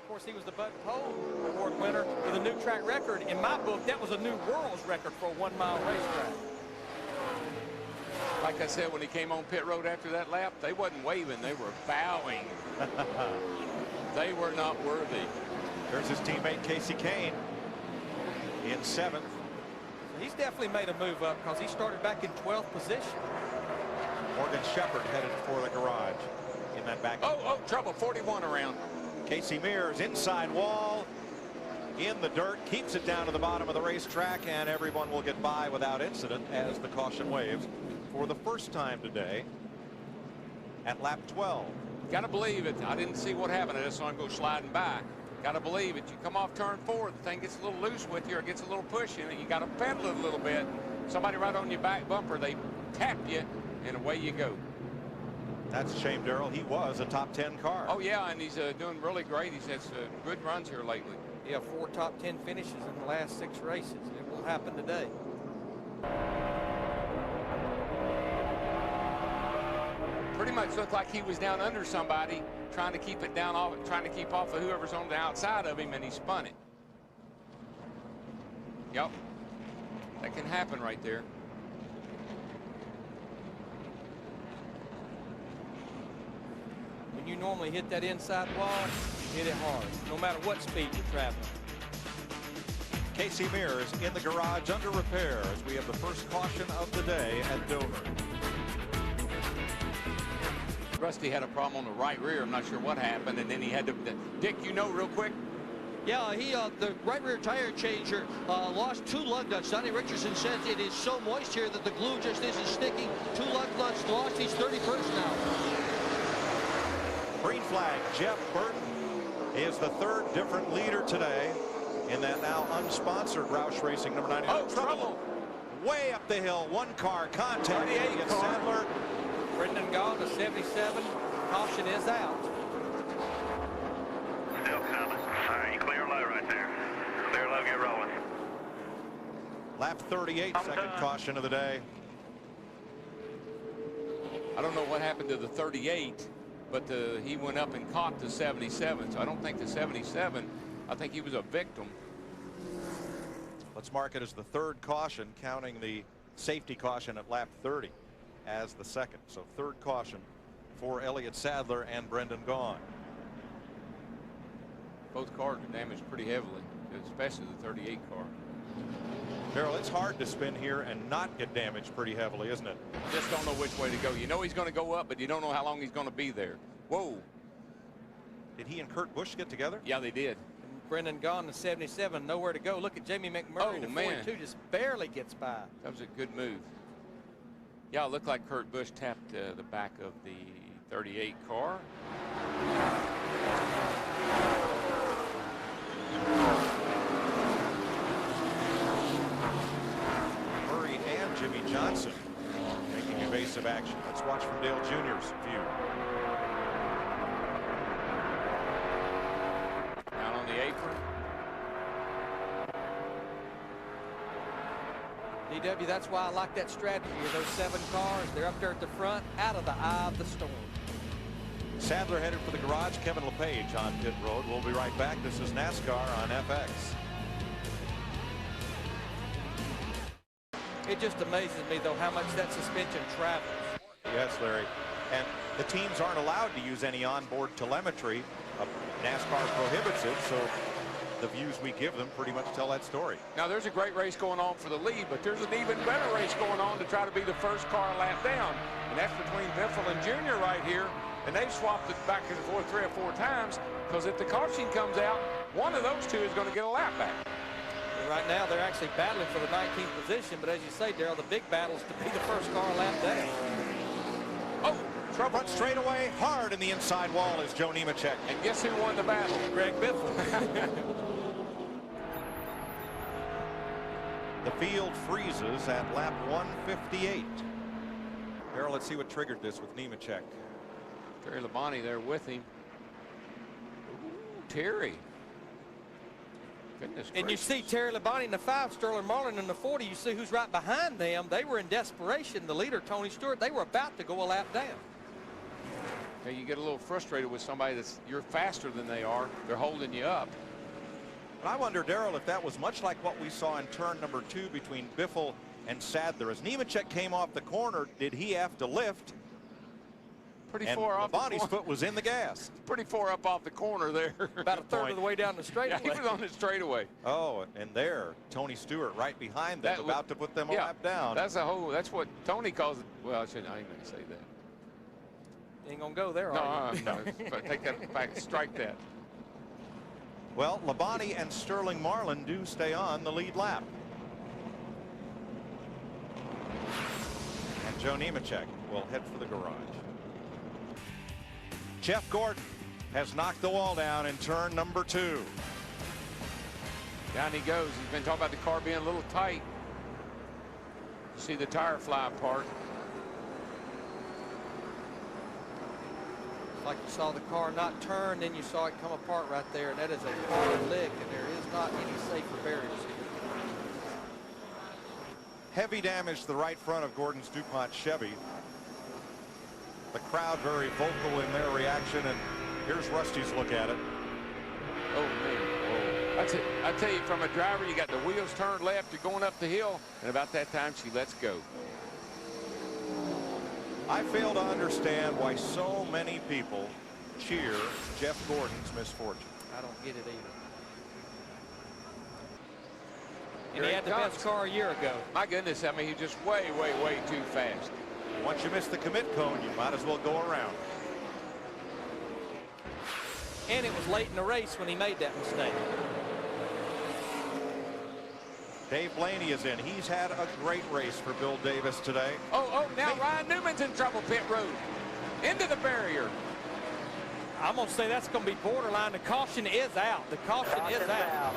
Of course, he was the Bud Pole Award winner with a new track record. In my book, that was a new world's record for a 1-mile racetrack. Like I said, when he came on pit road after that lap, they wasn't waving, they were bowing. They were not worthy. There's his teammate Casey Kane in 7th. He's definitely made a move up because he started back in 12th position. Morgan Shepherd headed for the garage in that back. Oh, trouble, 41 around. Casey Mears inside wall in the dirt, keeps it down to the bottom of the racetrack, and everyone will get by without incident as the caution waves for the first time today at lap 12. Got to believe it. I didn't see what happened. I just saw him go sliding by. Got to believe it. You come off turn 4, the thing gets a little loose with you or gets a little push in it. You got to pedal it a little bit. Somebody right on your back bumper, they tap you, and away you go. That's a shame, Darrell. He was a top 10 car. Oh, yeah, and he's doing really great. He's had good runs here lately. Yeah, 4 top 10 finishes in the last 6 races. It will happen today. Pretty much looked like he was down under somebody, trying to keep it down off, trying to keep off of whoever's on the outside of him, and he spun it. Yep, that can happen right there. When you normally hit that inside wall, you hit it hard, no matter what speed you're traveling. Casey Mears in the garage under repair as we have the first caution of the day at Dover. Rusty had a problem on the right rear. I'm not sure what happened, and then he had to. Dick, you know, real quick. Yeah, the right rear tire changer lost 2 lug nuts. Donnie Richardson says it is so moist here that the glue just isn't sticking. 2 lug nuts lost. He's 31st now. Green flag. Jeff Burton is the 3rd different leader today in that now unsponsored Roush Racing number 99. Oh, trouble. Way up the hill. 1 car contact. 38 car. Sadler. Brendan Gaughan to 77. Caution is out. Still coming. All right, you clear low right there. Clear low, get rolling. Lap 38, second caution of the day. I don't know what happened to the 38, but he went up and caught the 77. So I don't think the 77, I think he was a victim. Let's mark it as the 3rd caution, counting the safety caution at lap 30 as the 2nd. So 3rd caution for Elliott Sadler and Brendan Gaughan. Both cars were damaged pretty heavily, especially the 38 car. Darrell, it's hard to spin here and not get damaged pretty heavily, isn't it? Just don't know which way to go. You know he's going to go up, but you don't know how long he's going to be there. Whoa. Did he and Kurt Busch get together? Yeah, they did. Brendan Gaughan to 77, nowhere to go. Look at Jamie McMurray to 42, just barely gets by. That was a good move. Yeah, it looked like Kurt Busch tapped the back of the 38 car. Murray and Jimmy Johnson making evasive action. Let's watch from Dale Jr.'s view. Down on the apron. DW, that's why I like that strategy of those 7 cars. They're up there at the front, out of the eye of the storm. Sadler headed for the garage. Kevin LePage on pit road. We'll be right back. This is NASCAR on FX. It just amazes me, though, how much that suspension travels. Yes, Larry. And the teams aren't allowed to use any onboard telemetry. NASCAR prohibits it, so the views we give them pretty much tell that story. Now, there's a great race going on for the lead, but there's an even better race going on to try to be the first car lap down. And that's between Biffle and Junior right here. And they've swapped it back and forth 3 or 4 times, because if the caution comes out, one of those 2 is going to get a lap back. And right now, they're actually battling for the 19th position. But as you say, Darrell, the big battle is to be the first car lap down. Oh, trouble. Front straightaway, hard in the inside wall is Joe Nemechek. And guess who won the battle? Greg Biffle. The field freezes at lap 158. Darrell, let's see what triggered this with Nemechek. Terry Labonte there with him. Ooh, Terry. Goodness And gracious. you see Terry Labonte in the 5, Sterling Marlin in the 40. You see who's right behind them. They were in desperation. The leader, Tony Stewart, they were about to go a lap down. Okay, you get a little frustrated with somebody you're faster than they are. They're holding you up. But I wonder, Darrell, if that was much like what we saw in turn number 2 between Biffle and Sadler. As Nemechek came off the corner, did he have to lift? Pretty And far off the Labonte's corner. foot was in the gas. Pretty far up off the corner there. About a third of the way down the straightaway. Yeah, he was on the straightaway. Oh, and there, Tony Stewart right behind them, about to put them a lap down. That's what Tony calls it. Well, I ain't gonna say that. Ain't gonna go there, No, are you? no. Take that back. Strike that. Well, Labonte and Sterling Marlin do stay on the lead lap. And Joe Nemechek will head for the garage. Jeff Gordon has knocked the wall down in turn number 2. Down he goes. He's been talking about the car being a little tight. You see the tire fly apart. It's like you saw the car not turn, then you saw it come apart right there, and that is a hard lick, and there is not any safer barriers here. Heavy damage to the right front of Gordon's DuPont Chevy. The crowd very vocal in their reaction, and here's Rusty's look at it. Oh, man. Oh. I tell you, from a driver, you got the wheels turned left, you're going up the hill, and about that time, she lets go. I fail to understand why so many people cheer Jeff Gordon's misfortune. I don't get it either. And he had the best car a year ago. My goodness, I mean, he's just way, way, way too fast. Once you miss the commit cone, you might as well go around. And it was late in the race when he made that mistake. Dave Blaney is in. He's had a great race for Bill Davis today. Oh, now Ryan Newman's in trouble, pit road. Into the barrier. I'm going to say that's going to be borderline. The caution is out. The caution is out.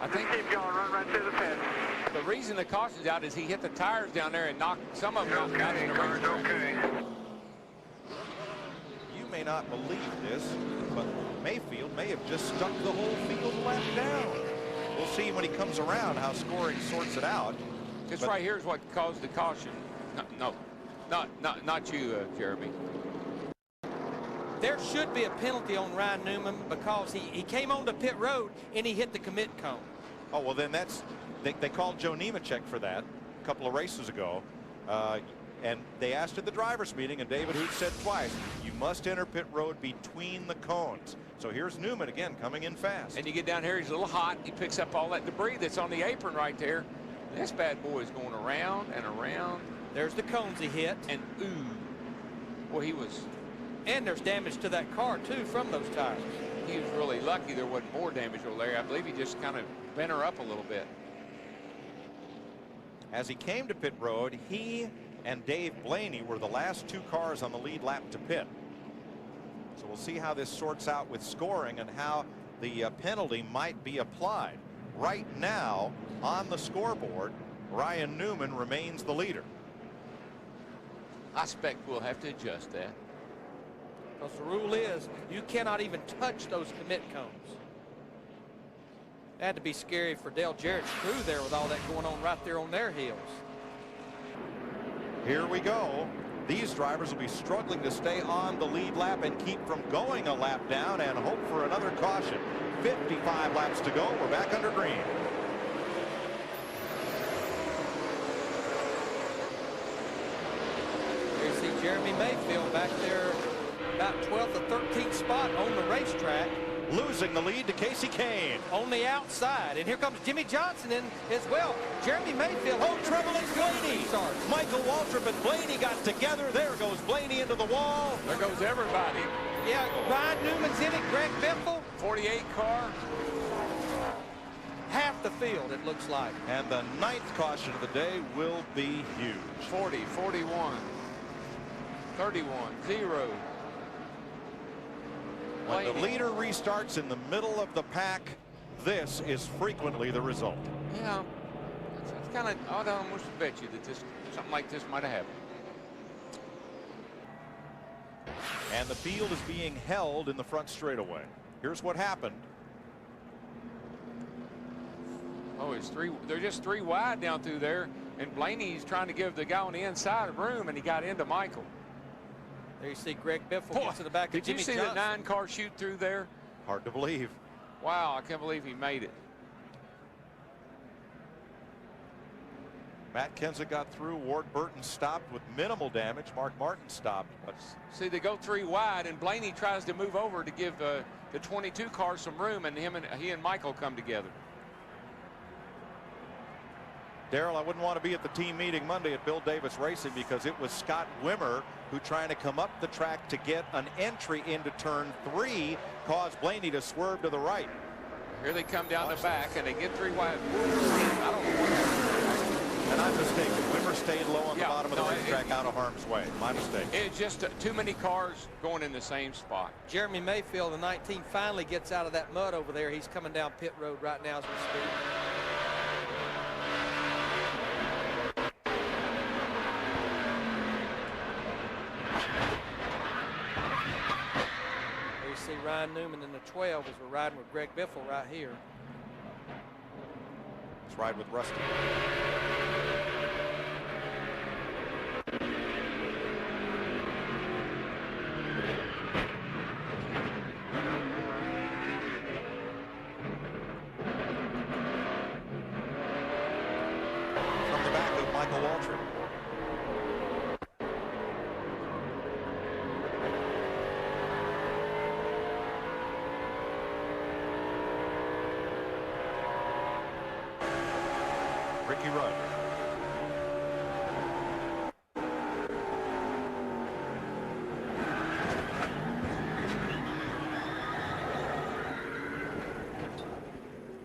I think Keep going, run right through the pit. the reason the caution's out is he hit the tires down there and knocked some of them out in the race. Okay. You may not believe this, but Mayfield may have just stuck the whole field lap down. We'll see when he comes around how scoring sorts it out. This right here is what caused the caution. No, not you, Jeremy. There should be a penalty on Ryan Newman because he came on the pit road and he hit the commit cone. Oh, well, then they called Joe Nemechek for that a couple of races ago. And they asked at the drivers' meeting, and David Hoot said twice, you must enter pit road between the cones. So here's Newman again coming in fast. And you get down here, he's a little hot. He picks up all that debris that's on the apron right there. This bad boy is going around and around. There's the cones he hit. And ooh, well, he was. And there's damage to that car, too, from those tires. He was really lucky there wasn't more damage over there. I believe he just kind of bent her up a little bit. As he came to pit road, he and Dave Blaney were the last 2 cars on the lead lap to pit. So we'll see how this sorts out with scoring and how the penalty might be applied. Right now on the scoreboard, Ryan Newman remains the leader. I expect we'll have to adjust that. Because the rule is you cannot even touch those commit cones. It had to be scary for Dale Jarrett's crew there with all that going on right there on their heels. Here we go. These drivers will be struggling to stay on the lead lap and keep from going a lap down and hope for another caution. 55 laps to go. We're back under green. Here you see Jeremy Mayfield back there about 12th or 13th spot on the racetrack. Losing the lead to Casey Kane. On the outside. And here comes Jimmy Johnson in as well. Jeremy Mayfield. Oh, Treble and Blaney. Michael Waltrip and Blaney got together. There goes Blaney into the wall. There goes everybody. Yeah, Ryan Newman's in it. Greg Biffle. 48 car. Half the field, it looks like. And the 9th caution of the day will be huge. 40, 41, 31, 0. When the leader restarts in the middle of the pack, this is frequently the result. Yeah, it's kind of, I'd almost bet you that something like this might have happened. And the field is being held in the front straightaway. Here's what happened. Oh, they're just 3 wide down through there, and Blaney's trying to give the guy on the inside room, and he got into Michael. There you see Greg Biffle Boy, gets to the back of did Jimmy you see Johnson. the 9-car shoot through there? Hard to believe. Wow, I can't believe he made it. Matt Kenseth got through. Ward Burton stopped with minimal damage. Mark Martin stopped. But See, they go 3 wide, and Blaney tries to move over to give the 22 car some room, and he and Michael come together. Darrell, I wouldn't want to be at the team meeting Monday at Bill Davis Racing because it was Scott Wimmer who, trying to come up the track to get an entry into turn 3, caused Blaney to swerve to the right. Here they come down the back, and they get 3 wide. I don't know what happened. And I'm mistaken. Wimmer stayed low on the bottom of the no, racetrack, out of harm's way. My mistake. It's just too many cars going in the same spot. Jeremy Mayfield, the 19, finally gets out of that mud over there. He's coming down pit road right now as we speak. There you see Ryan Newman in the 12 as we're riding with Greg Biffle right here. Let's ride with Rusty. From the back of Michael Waltrip. Ricky Rudd.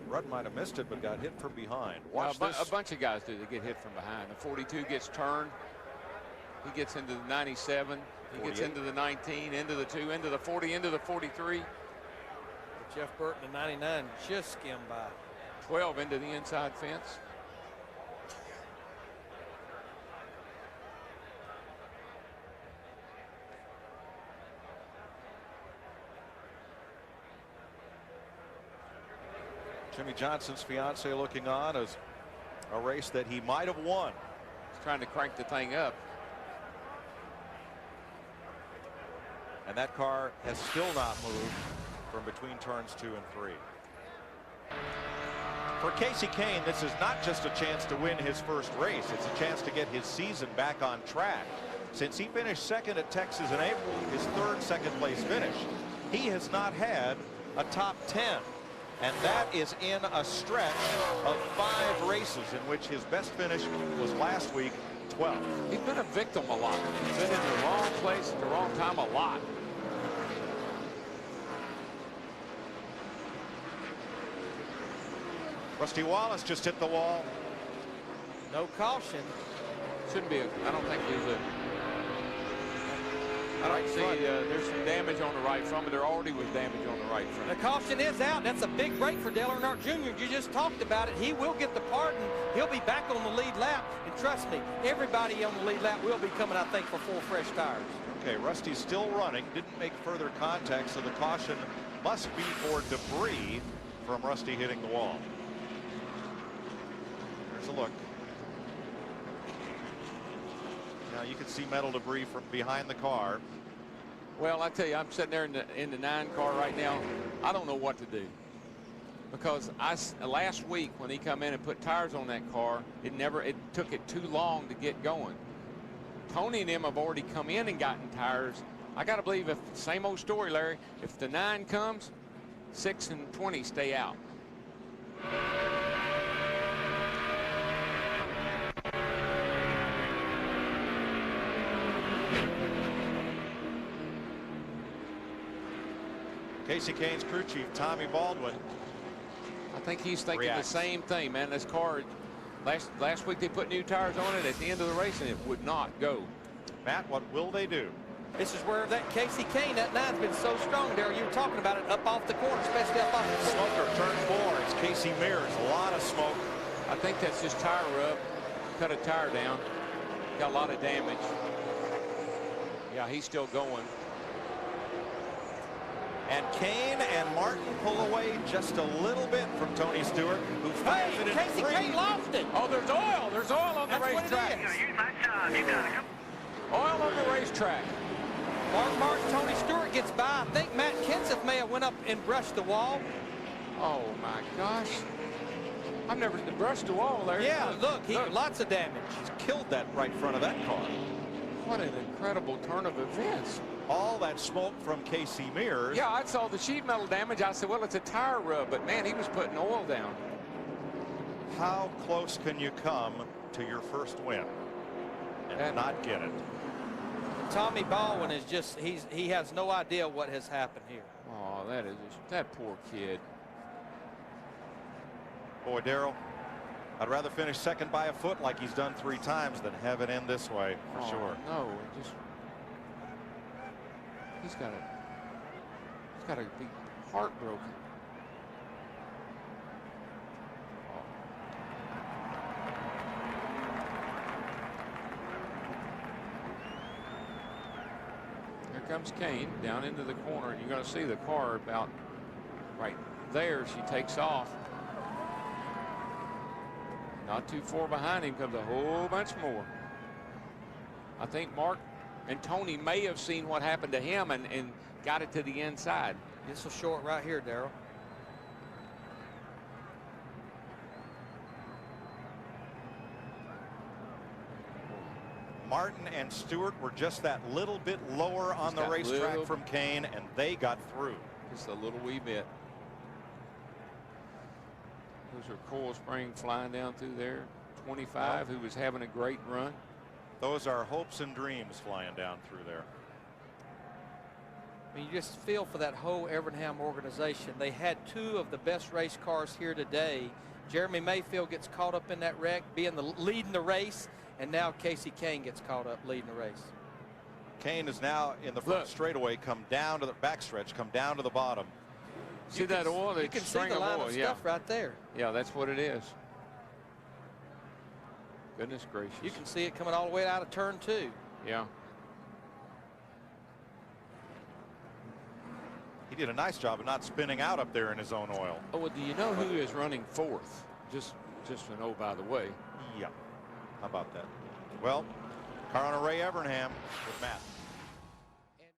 Rudd might have missed it, but got hit from behind. Watch this. A bunch of guys do. They get hit from behind. The 42 gets turned. He gets into the 97. He 48. gets into the 19, into the 2, into the 40, into the 43. Jeff Burton, the 99, just skimmed by. 12 into the inside fence. Jimmy Johnson's fiance looking on as a race that he might have won. He's trying to crank the thing up. And that car has still not moved from between turns 2 and 3. For Casey Kane, this is not just a chance to win his first race. It's a chance to get his season back on track. Since he finished second at Texas in April, his third second-place finish, he has not had a top 10. And that is in a stretch of 5 races in which his best finish was last week, 12th. He's been a victim a lot. He's been in the wrong place at the wrong time a lot. Rusty Wallace just hit the wall. No caution. Shouldn't be. I don't think there's a. I don't see. There's some damage on the right front, but there already was damage on the right front. The caution is out. That's a big break for Dale Earnhardt Jr. You just talked about it. He will get the pardon. He'll be back on the lead lap. And trust me, everybody on the lead lap will be coming, I think, for 4 fresh tires. Okay, Rusty's still running. Didn't make further contact, so the caution must be for debris from Rusty hitting the wall. There's a look. Now you can see metal debris from behind the car. Well, I tell you, I'm sitting there in the 9 car right now. I don't know what to do, because last week when he come in and put tires on that car, it took it too long to get going. Tony and them have already come in and gotten tires. I got to believe, if same old story, Larry, if the 9 comes, 6 and 20 stay out. Casey Kane's crew chief, Tommy Baldwin. I think he's thinking reacts. the same thing, man. This car, last week they put new tires on it at the end of the race, and it would not go. Matt, what will they do? This is where that Casey Kane, that 9's been so strong, Darrell. You were talking about it up off the corner, especially up off the corner. Smoker, turn 4. It's Casey Mears. A lot of smoke. I think that's just tire rub. Cut a tire down. Got a lot of damage. Yeah, he's still going. And Kane and Martin pull away just a little bit from Tony Stewart, who finds it in Casey 3. Kane lost it. Oh, there's oil. There's oil on the That's what it racetrack. is. Use that time. You got to come. Oil on the racetrack. Mark Martin, Tony Stewart gets by. I think Matt Kenseth may have went up and brushed the wall. Oh my gosh. I've never brushed the wall there. Yeah, look, lots of damage. He's killed that right front of that car. What an incredible turn of events. All that smoke from Casey Mears. Yeah, I saw the sheet metal damage. I said, well, it's a tire rub, but man, he was putting oil down. How close can you come to your first win and not get it? Tommy Baldwin is just, he has no idea what has happened here. Oh, that poor kid. Boy, Darrell, I'd rather finish second by a foot like he's done 3 times than have it end this way, for sure. No, he's got to be heartbroken. Here comes Kane down into the corner, and you're going to see the car about right there. She takes off. Not too far behind him comes a whole bunch more. I think Mark and Tony may have seen what happened to him and got it to the inside. This will show it right here, Darrell. Martin and Stewart were just that little bit lower on the racetrack from Kane, and they got through. Just a little wee bit. Those are Coil Spring flying down through there. 25, who was having a great run. Those are hopes and dreams flying down through there. I mean, you just feel for that whole Evernham organization. They had 2 of the best race cars here today. Jeremy Mayfield gets caught up in that wreck, leading the race, and now Casey Kane gets caught up leading the race. Kane is now in the front straightaway, come down to the backstretch, come down to the bottom. See that oil? You can see the line of stuff right there. Yeah, that's what it is. Goodness gracious. You can see it coming all the way out of turn 2. Yeah. He did a nice job of not spinning out up there in his own oil. Oh, well, do you know who is running 4th? Just to know, by the way. Yeah. How about that? Well, car owner Ray Evernham with Matt.